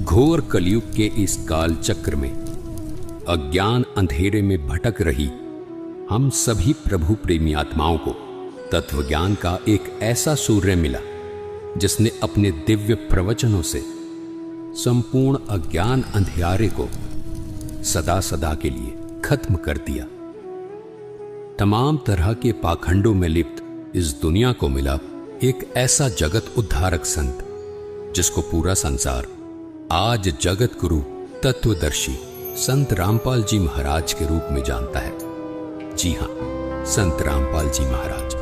घोर कलयुग के इस काल चक्र में अज्ञान अंधेरे में भटक रही हम सभी प्रभु प्रेमी आत्माओं को तत्व ज्ञान का एक ऐसा सूर्य मिला जिसने अपने दिव्य प्रवचनों से संपूर्ण अज्ञान अंधियारे को सदा सदा के लिए खत्म कर दिया। तमाम तरह के पाखंडों में लिप्त इस दुनिया को मिला एक ऐसा जगत उद्धारक संत जिसको पूरा संसार आज जगत गुरु तत्वदर्शी संत रामपाल जी महाराज के रूप में जानता है। जी हां, संत रामपाल जी महाराज।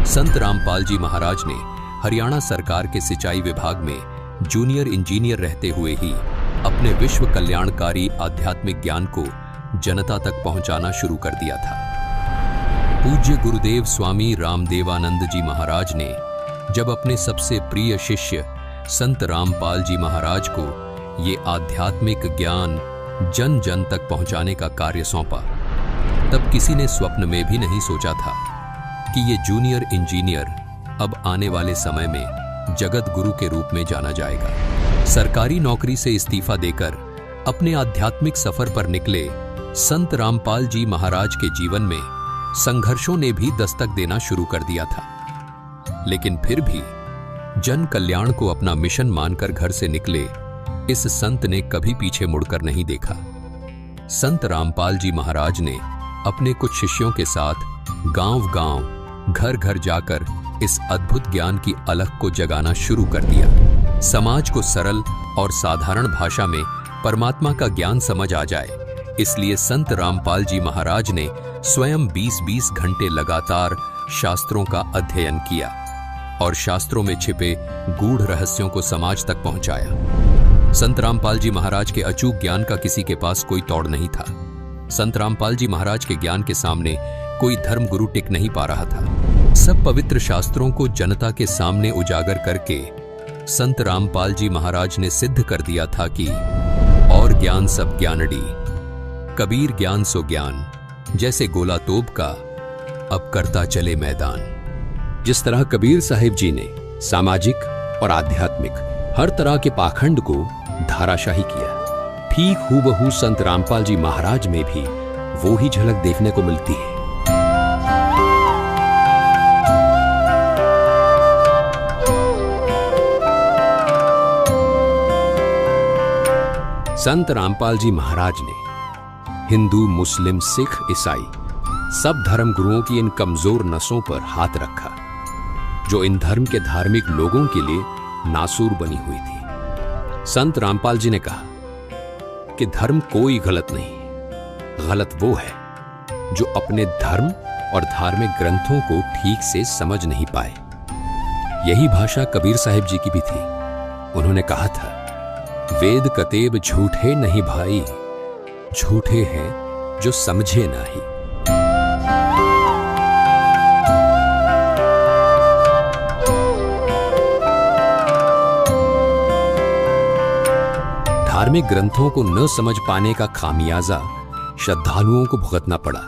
संत रामपाल जी महाराज ने हरियाणा सरकार के सिंचाई विभाग में जूनियर इंजीनियर रहते हुए ही अपने विश्व कल्याणकारी आध्यात्मिक ज्ञान को जनता तक पहुंचाना शुरू कर दिया था। पूज्य गुरुदेव स्वामी रामदेवानंद जी महाराज ने जब अपने सबसे प्रिय शिष्य संत रामपाल जी महाराज को ये आध्यात्मिक ज्ञान जन जन तक पहुंचाने का कार्य सौंपा, तब किसी ने स्वप्न में भी नहीं सोचा था कि ये जूनियर इंजीनियर अब आने वाले समय में जगत गुरु के रूप में जाना जाएगा। सरकारी नौकरी से इस्तीफा देकर अपने आध्यात्मिक सफर पर निकले संत रामपाल जी महाराज के जीवन में संघर्षों ने भी दस्तक देना शुरू कर दिया था, लेकिन फिर भी जन कल्याण को अपना मिशन मानकर घर से निकले इस संत ने कभी पीछे मुड़कर नहीं देखा। संत रामपाल जी महाराज ने अपने कुछ शिष्यों के साथ गांव-गांव, घर-घर जाकर इस अद्भुत ज्ञान की अलख को जगाना शुरू कर दिया। समाज को सरल और साधारण भाषा में परमात्मा का ज्ञान समझ आ जाए, इसलिए संत रामपाल जी महाराज ने स्वयं 20-20 घंटे लगातार शास्त्रों का अध्ययन किया और शास्त्रों में छिपे गूढ़ रहस्यों को समाज तक पहुंचाया। संत रामपाल जी महाराज के अचूक ज्ञान का किसी के पास कोई तोड़ नहीं था। संत रामपाल जी महाराज के ज्ञान के सामने कोई धर्म गुरु टिक नहीं पा रहा था। सब पवित्र शास्त्रों को जनता के सामने उजागर करके संत रामपाल जी महाराज ने सिद्ध कर दिया था कि और ज्ञान सब ज्ञानड़ी, कबीर ज्ञान सो ज्ञान, जैसे गोला तोप का अब करता चले मैदान। जिस तरह कबीर साहिब जी ने सामाजिक और आध्यात्मिक हर तरह के पाखंड को धाराशाही किया, ठीक हूबहू संत रामपाल जी महाराज में भी वो ही झलक देखने को मिलती है। संत रामपाल जी महाराज ने हिंदू, मुस्लिम, सिख, ईसाई सब धर्म गुरुओं की इन कमजोर नसों पर हाथ रखा जो इन धर्म के धार्मिक लोगों के लिए नासूर बनी हुई थी। संत रामपाल जी ने कहा कि धर्म कोई गलत नहीं, गलत वो है जो अपने धर्म और धार्मिक ग्रंथों को ठीक से समझ नहीं पाए। यही भाषा कबीर साहिब जी की भी थी। उन्होंने कहा था, वेद कतेब झूठे नहीं भाई, झूठे हैं जो समझे नहीं। धार्मिक ग्रंथों को न समझ पाने का खामियाजा श्रद्धालुओं को भुगतना पड़ा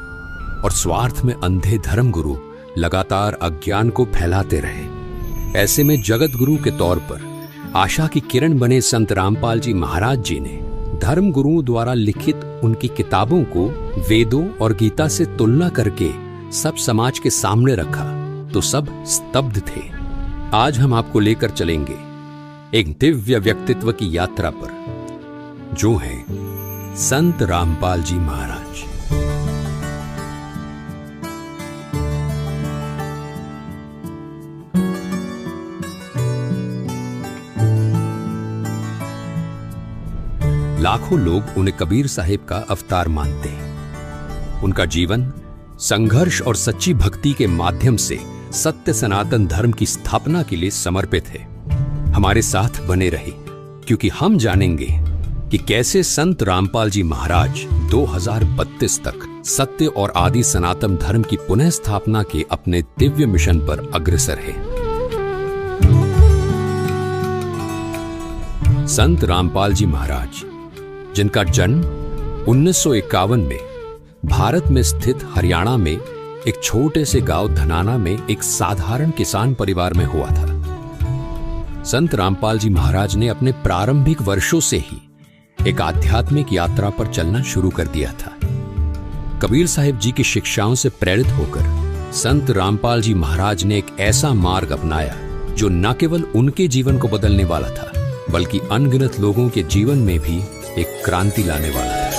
और स्वार्थ में अंधे धर्म गुरु लगातार अज्ञान को फैलाते रहे। ऐसे में जगत गुरु के तौर पर आशा की किरण बने संत रामपाल जी महाराज जी ने धर्म गुरुओं द्वारा लिखित उनकी किताबों को वेदों और गीता से तुलना करके सब समाज के सामने रखा तो सब स्तब्ध थे। आज हम आपको लेकर चलेंगे एक दिव्य व्यक्तित्व की यात्रा पर जो है संत रामपाल जी महाराज। लाखों लोग उन्हें कबीर साहिब का अवतार मानते हैं। उनका जीवन संघर्ष और सच्ची भक्ति के माध्यम से सत्य सनातन धर्म की स्थापना के लिए समर्पित है। हमारे साथ बने रहे क्योंकि हम जानेंगे कि कैसे संत रामपाल जी महाराज 2032 तक सत्य और आदि सनातन धर्म की पुनः स्थापना के अपने दिव्य मिशन पर अग्रसर है। संत रामपाल जी महाराज, जिनका जन्म 1951 में भारत में स्थित हरियाणा में एक छोटे से गांव धनाना में एक साधारण किसान परिवार में हुआ था। संत रामपाल जी महाराज ने अपने प्रारंभिक वर्षों से ही एक आध्यात्मिक यात्रा पर चलना शुरू कर दिया था। कबीर साहिब जी की शिक्षाओं से प्रेरित होकर संत रामपाल जी महाराज ने एक ऐसा मार्ग अपनाया जो न केवल उनके जीवन को बदलने वाला था, बल्कि अनगिनत लोगों के जीवन में भी एक क्रांति लाने वाला था।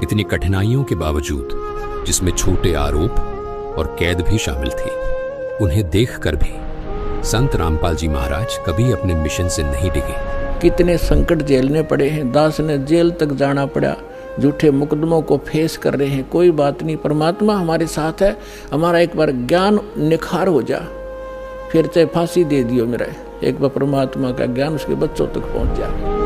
इतनी कठिनाइयों के बावजूद, जिसमें छोटे आरोप और कैद भी शामिल थी, उन्हें देखकर भी संत रामपाल जी महाराज कभी अपने मिशन से नहीं डिगे। कितने संकट झेलने पड़े हैं, दास ने जेल तक जाना पड़ा, झूठे मुकदमों को फेस कर रहे हैं, कोई बात नहीं, परमात्मा हमारे साथ है। हमारा एक बार ज्ञान निखार हो जा, फिर चाहे फांसी दे दियो मेरा, एक बार परमात्मा का ज्ञान उसके बच्चों तक पहुंच जा।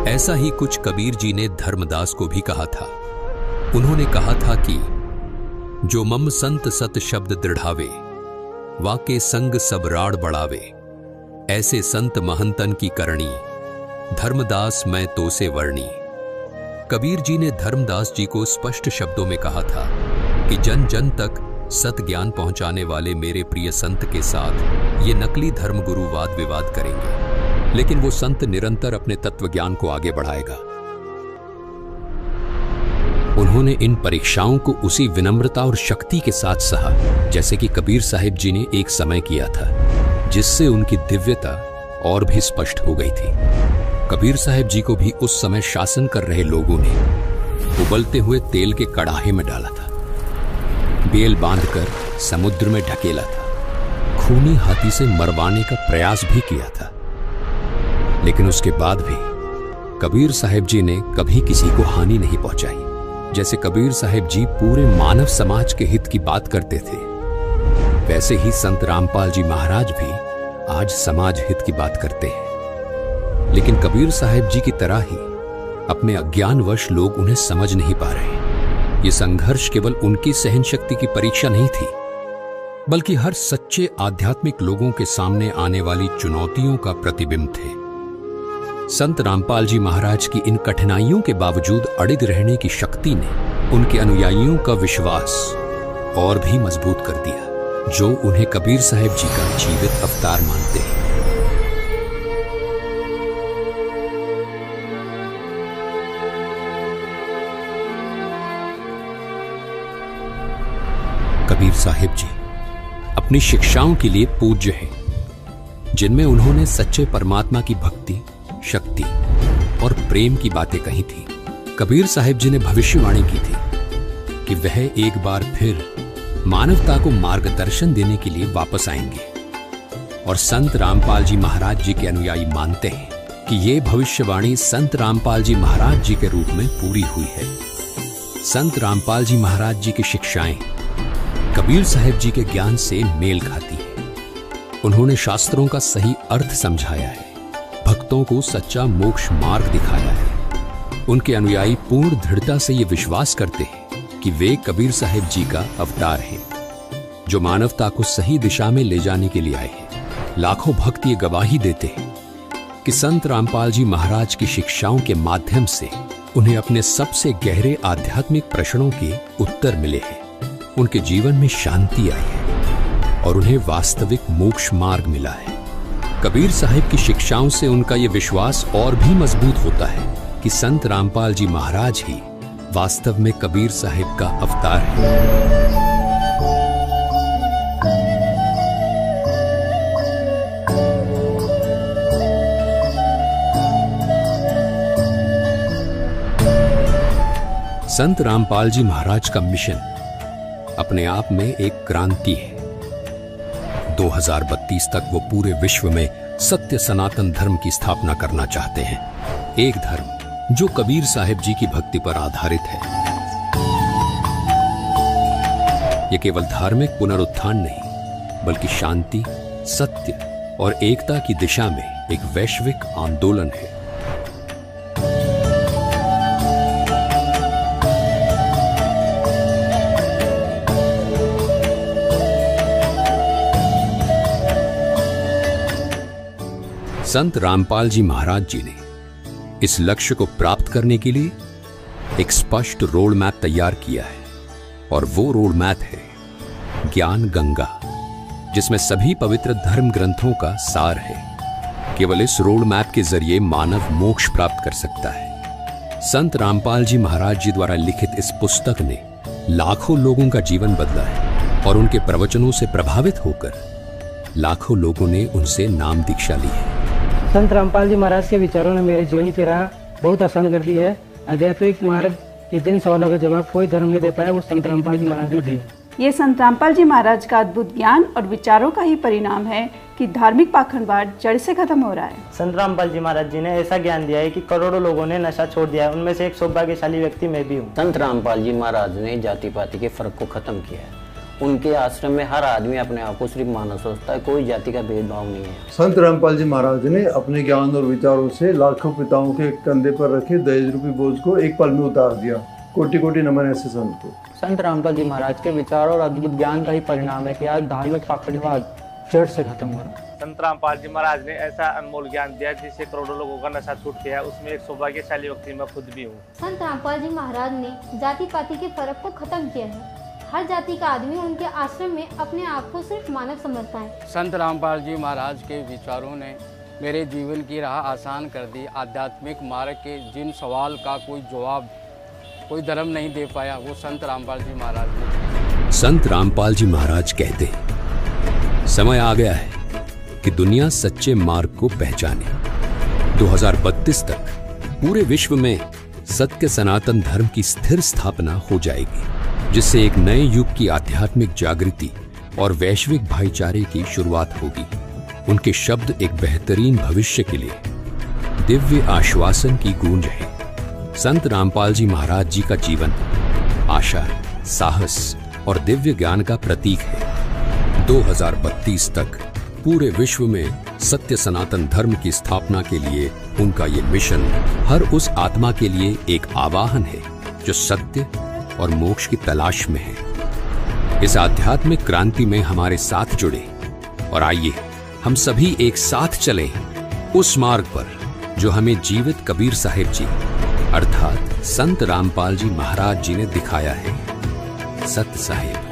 ऐसा ही कुछ कबीर जी ने धर्मदास को भी कहा था। उन्होंने कहा था कि जो मम संत सत शब्द दृढ़ावे, वाके संग सब राड़ बढ़ावे, ऐसे संत महंतन की करणी, धर्मदास मैं तो से वर्णी। कबीर जी ने धर्मदास जी को स्पष्ट शब्दों में कहा था कि जन जन तक सत ज्ञान पहुंचाने वाले मेरे प्रिय संत के साथ ये नकली धर्म गुरु वाद विवाद करेंगे, लेकिन वो संत निरंतर अपने तत्व ज्ञान को आगे बढ़ाएगा। उन्होंने इन परीक्षाओं को उसी विनम्रता और शक्ति के साथ सहा जैसे कि कबीर साहिब जी ने एक समय किया था, जिससे उनकी दिव्यता और भी स्पष्ट हो गई थी। कबीर साहिब जी को भी उस समय शासन कर रहे लोगों ने उबलते हुए तेल के कड़ाहे में डाला था, बेल बांधकर समुद्र में ढकेला था, खूनी हाथी से मरवाने का प्रयास भी किया था। लेकिन उसके बाद भी कबीर साहिब जी ने कभी किसी को हानि नहीं पहुंचाई। जैसे कबीर साहिब जी पूरे मानव समाज के हित की बात करते थे, वैसे ही संत रामपाल जी महाराज भी आज समाज हित की बात करते हैं। लेकिन कबीर साहिब जी की तरह ही अपने अज्ञानवश लोग उन्हें समझ नहीं पा रहे। ये संघर्ष केवल उनकी सहन शक्ति की परीक्षा नहीं थी, बल्कि हर सच्चे आध्यात्मिक लोगों के सामने आने वाली चुनौतियों का प्रतिबिंब थे। संत रामपाल जी महाराज की इन कठिनाइयों के बावजूद अडिग रहने की शक्ति ने उनके अनुयायियों का विश्वास और भी मजबूत कर दिया, जो उन्हें कबीर साहिब जी का जीवित अवतार मानते हैं। कबीर साहिब जी अपनी शिक्षाओं के लिए पूज्य हैं, जिनमें उन्होंने सच्चे परमात्मा की भक्ति, शक्ति और प्रेम की बातें कही थी। कबीर साहिब जी ने भविष्यवाणी की थी कि वह एक बार फिर मानवता को मार्गदर्शन देने के लिए वापस आएंगे, और संत रामपाल जी महाराज जी के अनुयायी मानते हैं कि यह भविष्यवाणी संत रामपाल जी महाराज जी के रूप में पूरी हुई है। संत रामपाल जी महाराज जी की शिक्षाएं कबीर साहिब जी के ज्ञान से मेल खाती है। उन्होंने शास्त्रों का सही अर्थ समझाया है, भक्तों को सच्चा मोक्ष मार्ग दिखाया है। उनके अनुयायी पूर्ण दृढ़ता से ये विश्वास करते हैं कि वे कबीर साहिब जी का अवतार हैं, जो मानवता को सही दिशा में ले जाने के लिए आए हैं। लाखों भक्त ये गवाही देते हैं कि संत रामपाल जी महाराज की शिक्षाओं के माध्यम से उन्हें अपने सबसे गहरे आध्यात्मिक प्रश्नों के उत्तर मिले हैं। उनके जीवन में शांति आई है और उन्हें वास्तविक मोक्ष मार्ग मिला है। कबीर साहिब की शिक्षाओं से उनका यह विश्वास और भी मजबूत होता है कि संत रामपाल जी महाराज ही वास्तव में कबीर साहिब का अवतार है। संत रामपाल जी महाराज का मिशन अपने आप में एक क्रांति है। 2032 तक वो पूरे विश्व में सत्य सनातन धर्म की स्थापना करना चाहते हैं, एक धर्म जो कबीर साहिब जी की भक्ति पर आधारित है। ये केवल धार्मिक पुनरुत्थान नहीं, बल्कि शांति, सत्य और एकता की दिशा में एक वैश्विक आंदोलन है। संत रामपाल जी महाराज जी ने इस लक्ष्य को प्राप्त करने के लिए एक स्पष्ट रोड मैप तैयार किया है, और वो रोड मैप है ज्ञान गंगा, जिसमें सभी पवित्र धर्म ग्रंथों का सार है। केवल इस रोड मैप के जरिए मानव मोक्ष प्राप्त कर सकता है। संत रामपाल जी महाराज जी द्वारा लिखित इस पुस्तक ने लाखों लोगों का जीवन बदला है, और उनके प्रवचनों से प्रभावित होकर लाखों लोगों ने उनसे नाम दीक्षा ली है। संत रामपाल जी महाराज के विचारों ने मेरे जीवन की राह बहुत आसान कर दी है। आध्यात्मिक मार्ग के जिन सवालों का जवाब कोई धर्म नहीं दे पाया, वो संत रामपाल जी महाराज ने दिए। ये संत रामपाल जी महाराज का अद्भुत ज्ञान और विचारों का ही परिणाम है कि धार्मिक पाखंडवाद जड़ से खत्म हो रहा है। संत रामपाल जी महाराज जी ने ऐसा ज्ञान दिया है कि करोड़ों लोगों ने नशा छोड़ दिया है। उनमें से एक सौभाग्यशाली व्यक्ति मैं भी हूँ। संत रामपाल जी महाराज ने जाति पाति के फर्क को खत्म किया है। उनके आश्रम में हर आदमी अपने आप को सिर्फ मानव सोचता है, कोई जाति का भेदभाव नहीं है। संत रामपाल जी महाराज ने अपने ज्ञान और विचारों से लाखों पिताओं के कंधे पर रखे दहेज रूपी बोझ को एक पल में उतार दिया। कोटि कोटि नमन ऐसे संत को। संत रामपाल जी महाराज के विचार और अद्भुत ज्ञान का ही परिणाम है कि आज धार्मिक पाखंडवाद जड़ से खत्म हो रहा है। संत रामपाल जी महाराज ने ऐसा अनमोल ज्ञान दिया जिससे करोड़ों लोगों का नशा छूट गया। उसमें एक सौभाग्यशाली व्यक्ति मैं खुद भी हूँ। संत रामपाल जी महाराज ने जाति पाति के फर्क को खत्म किया है। हर जाति का आदमी उनके आश्रम में अपने आप को सिर्फ मानव समझता है। संत रामपाल जी महाराज के विचारों ने मेरे जीवन की राह आसान कर दी। आध्यात्मिक मार्ग के जिन सवाल का कोई जवाब कोई धर्म नहीं दे पाया, वो संत रामपाल जी महाराज ने। संत रामपाल जी महाराज कहते हैं, समय आ गया है कि दुनिया सच्चे मार्ग को पहचाने। 2032 तक पूरे विश्व में सत्य सनातन धर्म की स्थिर स्थापना हो जाएगी, जिससे एक नए युग की आध्यात्मिक जागृति और वैश्विक भाईचारे की शुरुआत होगी। उनके शब्द एक बेहतरीन भविष्य के लिए दिव्य आश्वासन की गूंज है। संत रामपाल जी महाराज जी का जीवन आशा, साहस और दिव्य ज्ञान का प्रतीक है। 2032 तक पूरे विश्व में सत्य सनातन धर्म की स्थापना के लिए उनका ये मिशन हर उस आत्मा के लिए एक आवाहन है जो सत्य और मोक्ष की तलाश में है। इस आध्यात्मिक क्रांति में हमारे साथ जुड़े और आइए हम सभी एक साथ चलें उस मार्ग पर जो हमें जीवित कबीर साहिब जी अर्थात संत रामपाल जी महाराज जी ने दिखाया है। सत्य साहिब।